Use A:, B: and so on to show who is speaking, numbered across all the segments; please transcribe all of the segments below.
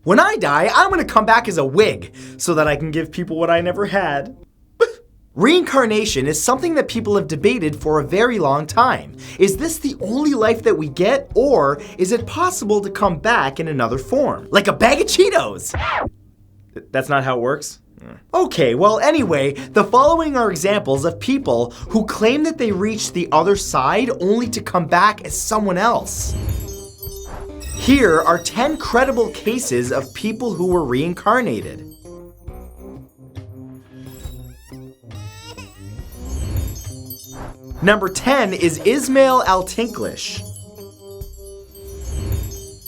A: When I die, I'm gonna come back as a wig so that I can give people what I never had. Reincarnation is something that people have debated for a very long time. Is this the only life that we get, or is it possible to come back in another form? Like a bag of Cheetos! That's not how it works? Okay, well anyway, the following are examples of people who claim that they reached the other side only to come back as someone else. Here are 10 credible cases of people who were reincarnated. Number 10 is Ismael Alt English.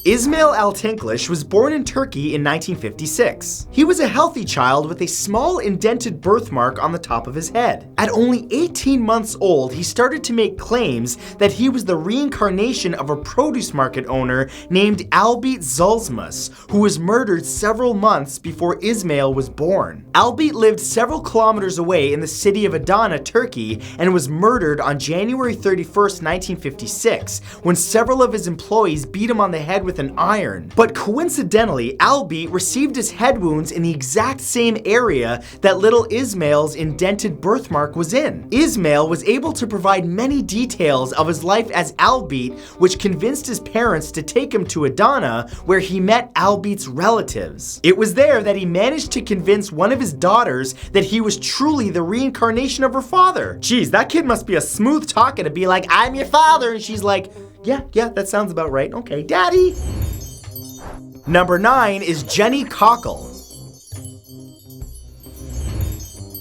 A: Ismael Alt English was born in Turkey in 1956. He was a healthy child with a small indented birthmark on the top of his head. At only 18 months old, he started to make claims that he was the reincarnation of a produce market owner named Albert Zulzmus, who was murdered several months before Ismael was born. Albert lived several kilometers away in the city of Adana, Turkey, and was murdered on January 31st, 1956, when several of his employees beat him on the head with an iron. But coincidentally, Albert received his head wounds in the exact same area that little Ismael's indented birthmark was in. Ismael was able to provide many details of his life as Albert, which convinced his parents to take him to Adana, where he met Albert's relatives. It was there that he managed to convince one of his daughters that he was truly the reincarnation of her father. Geez, that kid must be a smooth talker to be like, "I'm your father," and she's like, yeah, that sounds about right. Okay, daddy. Number 9 is Jenny Cockle.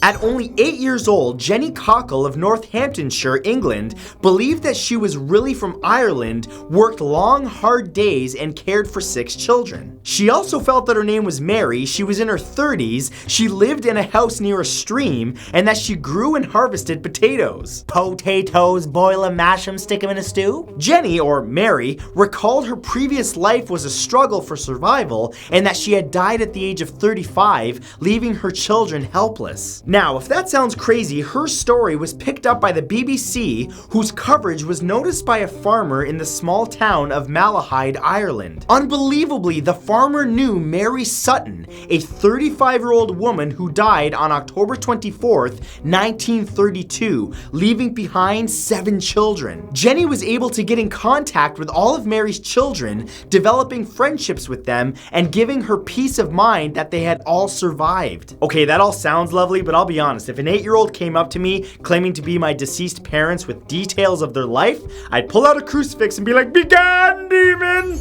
A: At only 8 years old, Jenny Cockle of Northamptonshire, England, believed that she was really from Ireland, worked long, hard days, and cared for 6 children. She also felt that her name was Mary, she was in her 30s, she lived in a house near a stream, and that she grew and harvested potatoes. Potatoes, boil them, mash them, stick them in a stew? Jenny, or Mary, recalled her previous life was a struggle for survival, and that she had died at the age of 35, leaving her children helpless. Now, if that sounds crazy, her story was picked up by the BBC, whose coverage was noticed by a farmer in the small town of Malahide, Ireland. Unbelievably, the farmer knew Mary Sutton, a 35-year-old woman who died on October 24th, 1932, leaving behind 7 children. Jenny was able to get in contact with all of Mary's children, developing friendships with them, and giving her peace of mind that they had all survived. Okay, that all sounds lovely, but I'll be honest, if an 8-year-old came up to me claiming to be my deceased parents with details of their life, I'd pull out a crucifix and be like, "Be gone, demon!"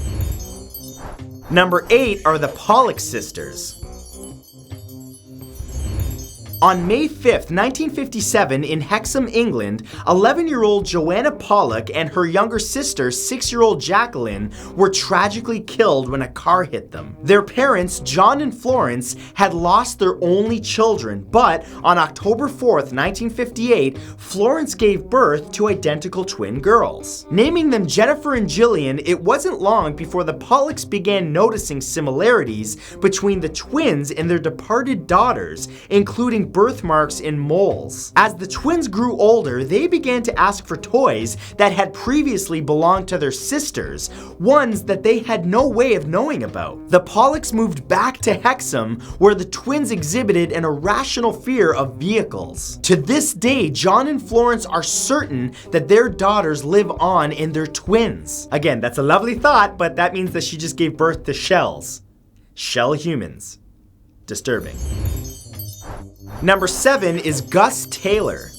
A: Number 8 are the Pollock sisters. On May 5th, 1957, in Hexham, England, 11-year-old Joanna Pollock and her younger sister, 6-year-old Jacqueline, were tragically killed when a car hit them. Their parents, John and Florence, had lost their only children, but on October 4th, 1958, Florence gave birth to identical twin girls. Naming them Jennifer and Jillian, it wasn't long before the Pollocks began noticing similarities between the twins and their departed daughters, including birthmarks in moles. As the twins grew older, they began to ask for toys that had previously belonged to their sisters, ones that they had no way of knowing about. The Pollocks moved back to Hexham, where the twins exhibited an irrational fear of vehicles. To this day, John and Florence are certain that their daughters live on in their twins. Again, that's a lovely thought, but that means that she just gave birth to shells. Shell humans. Disturbing. Number 7 is Gus Taylor.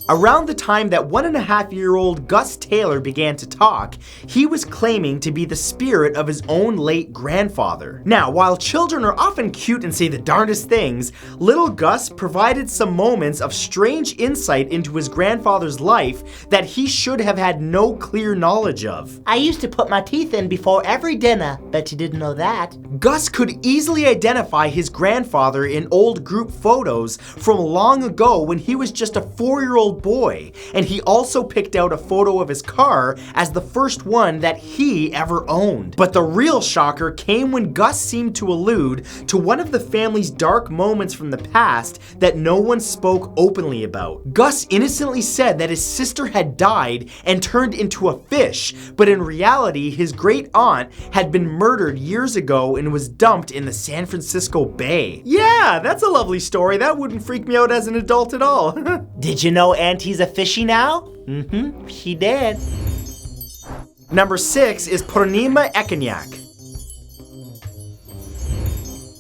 A: Around the time that 1.5-year-old Gus Taylor began to talk, he was claiming to be the spirit of his own late grandfather. Now, while children are often cute and say the darndest things, little Gus provided some moments of strange insight into his grandfather's life that he should have had no clear knowledge of.
B: "I used to put my teeth in before every dinner. Bet you didn't know that."
A: Gus could easily identify his grandfather in old group photos from long ago when he was just a 4-year-old 3-year-old boy, and he also picked out a photo of his car as the first one that he ever owned. But the real shocker came when Gus seemed to allude to one of the family's dark moments from the past that no one spoke openly about. Gus innocently said that his sister had died and turned into a fish, but in reality, his great aunt had been murdered years ago and was dumped in the San Francisco Bay. Yeah, that's a lovely story. That wouldn't freak me out as an adult at all.
B: Did you know Auntie's a fishy now? She did.
A: Number 6 is Purnima Eken Yak.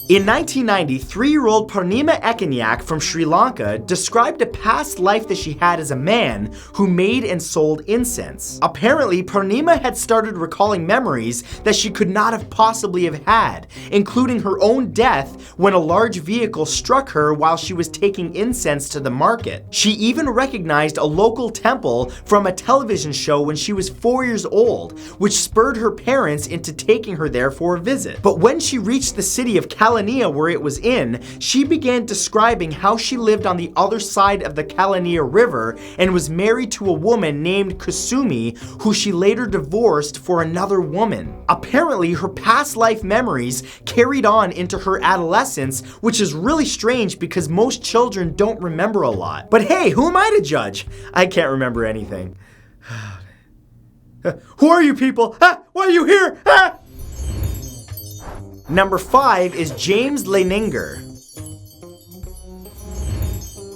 A: In 1990, 3-year-old Purnima Eken Yak from Sri Lanka described a past life that she had as a man who made and sold incense. Apparently, Purnima had started recalling memories that she could not have possibly have had, including her own death when a large vehicle struck her while she was taking incense to the market. She even recognized a local temple from a television show when she was 4 years old, which spurred her parents into taking her there for a visit. But when she reached the city of where it was in, she began describing how she lived on the other side of the Kalania River and was married to a woman named Kusumi, who she later divorced for another woman. Apparently, her past life memories carried on into her adolescence, which is really strange because most children don't remember a lot. But hey, who am I to judge? I can't remember anything. Who are you people? Why are you here? Number 5 is James Leininger.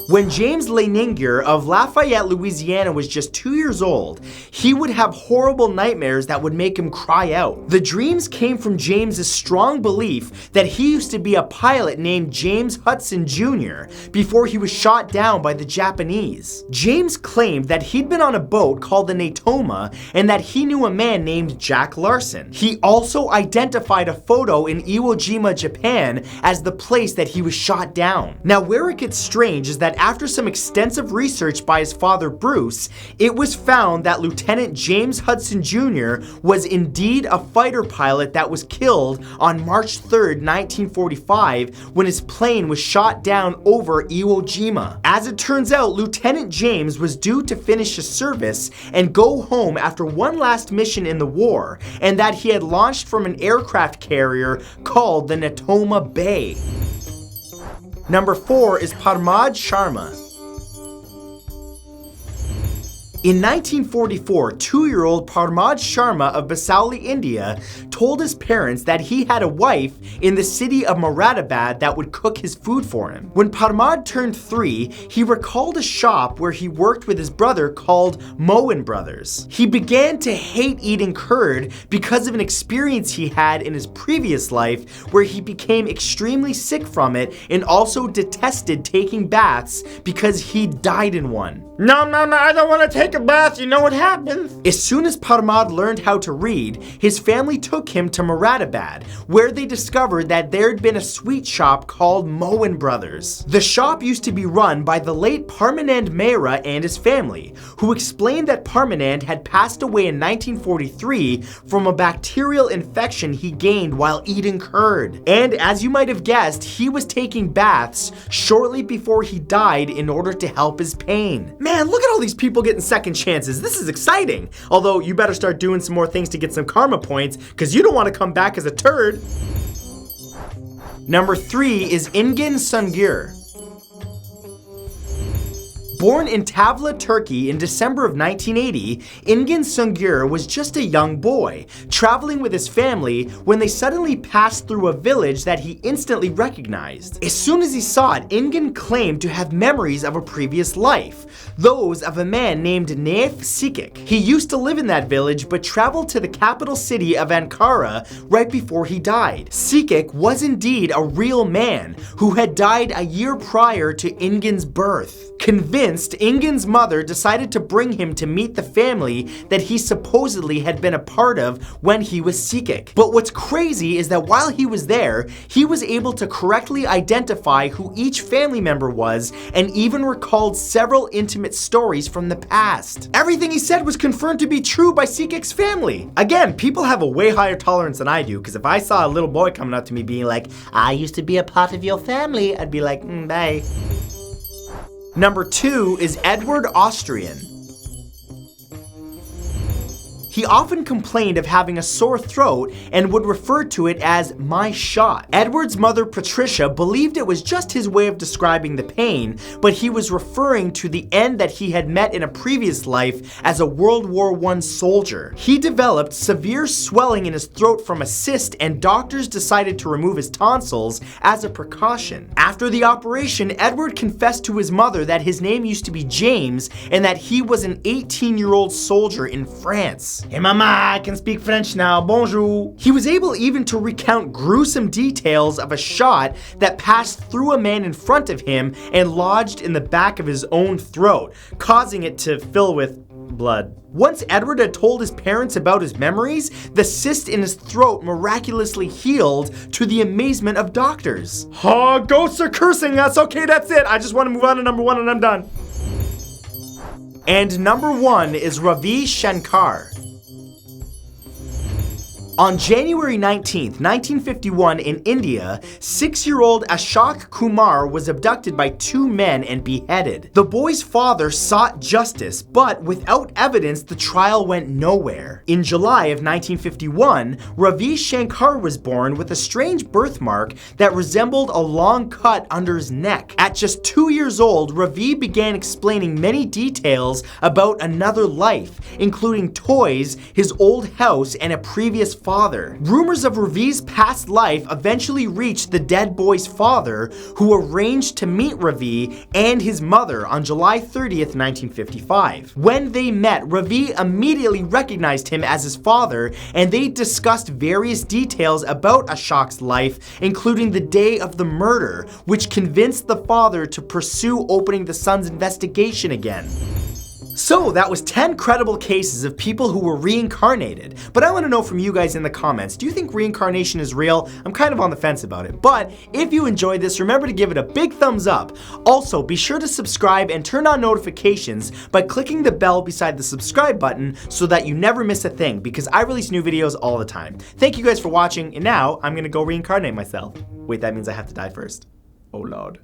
A: When James Leininger of Lafayette, Louisiana was just 2 years old, he would have horrible nightmares that would make him cry out. The dreams came from James's strong belief that he used to be a pilot named James Hudson Jr. before he was shot down by the Japanese. James claimed that he'd been on a boat called the Natoma and that he knew a man named Jack Larson. He also identified a photo in Iwo Jima, Japan as the place that he was shot down. Now, where it gets strange is that after some extensive research by his father Bruce, it was found that Lieutenant James Hudson Jr. was indeed a fighter pilot that was killed on March 3rd, 1945, when his plane was shot down over Iwo Jima. As it turns out, Lieutenant James was due to finish his service and go home after one last mission in the war, and that he had launched from an aircraft carrier called the Natoma Bay. Number 4 is Parma Sharma. In 1944, 2-year-old Parmad Sharma of Basauli, India, told his parents that he had a wife in the city of Moradabad that would cook his food for him. When Parmad turned 3, he recalled a shop where he worked with his brother called Moen Brothers. He began to hate eating curd because of an experience he had in his previous life where he became extremely sick from it and also detested taking baths because he died in one. No, I don't want to take a bath, you know what happens? As soon as Parmad learned how to read, his family took him to Moradabad, where they discovered that there had been a sweet shop called Moen Brothers. The shop used to be run by the late Parmanand Mehra and his family, who explained that Parmanand had passed away in 1943 from a bacterial infection he gained while eating curd. And as you might have guessed, he was taking baths shortly before he died in order to help his pain. Man, look at all these people getting second chances. This is exciting. Although you better start doing some more things to get some karma points, because you don't want to come back as a turd. Number 3 is Engin Sungur. Born in Tavla, Turkey in December of 1980, Engin Sungur was just a young boy, traveling with his family when they suddenly passed through a village that he instantly recognized. As soon as he saw it, Engin claimed to have memories of a previous life, those of a man named Naif Sikik. He used to live in that village but traveled to the capital city of Ankara right before he died. Sikik was indeed a real man who had died a year prior to Engin's birth. Convinced, Engin's mother decided to bring him to meet the family that he supposedly had been a part of when he was Sikik. But what's crazy is that while he was there, he was able to correctly identify who each family member was and even recalled several intimate stories from the past. Everything he said was confirmed to be true by Sikik's family. Again, people have a way higher tolerance than I do, because if I saw a little boy coming up to me being like, "I used to be a part of your family," I'd be like, bye. Number 2 is Edward Austrian. He often complained of having a sore throat and would refer to it as my shot. Edward's mother Patricia believed it was just his way of describing the pain, but he was referring to the end that he had met in a previous life as a World War I soldier. He developed severe swelling in his throat from a cyst, and doctors decided to remove his tonsils as a precaution. After the operation, Edward confessed to his mother that his name used to be James and that he was an 18-year-old soldier in France.
B: Hey mama, I can speak French now, bonjour.
A: He was able even to recount gruesome details of a shot that passed through a man in front of him and lodged in the back of his own throat, causing it to fill with blood. Once Edward had told his parents about his memories, the cyst in his throat miraculously healed to the amazement of doctors. Oh, ghosts are cursing us. Okay, that's it. I just want to move on to number 1 and I'm done. And number 1 is Ravi Shankar. On January 19th, 1951 in India, 6-year-old Ashok Kumar was abducted by 2 men and beheaded. The boy's father sought justice, but without evidence, the trial went nowhere. In July of 1951, Ravi Shankar was born with a strange birthmark that resembled a long cut under his neck. At just 2 years old, Ravi began explaining many details about another life, including toys, his old house, and a previous father. Rumors of Ravi's past life eventually reached the dead boy's father, who arranged to meet Ravi and his mother on July 30th, 1955. When they met, Ravi immediately recognized him as his father, and they discussed various details about Ashok's life, including the day of the murder, which convinced the father to pursue opening the son's investigation again. So that was 10 credible cases of people who were reincarnated. But I want to know from you guys in the comments, do you think reincarnation is real? I'm kind of on the fence about it. But if you enjoyed this, remember to give it a big thumbs up. Also, be sure to subscribe and turn on notifications by clicking the bell beside the subscribe button so that you never miss a thing, because I release new videos all the time. Thank you guys for watching, and now I'm going to go reincarnate myself. Wait, that means I have to die first. Oh Lord.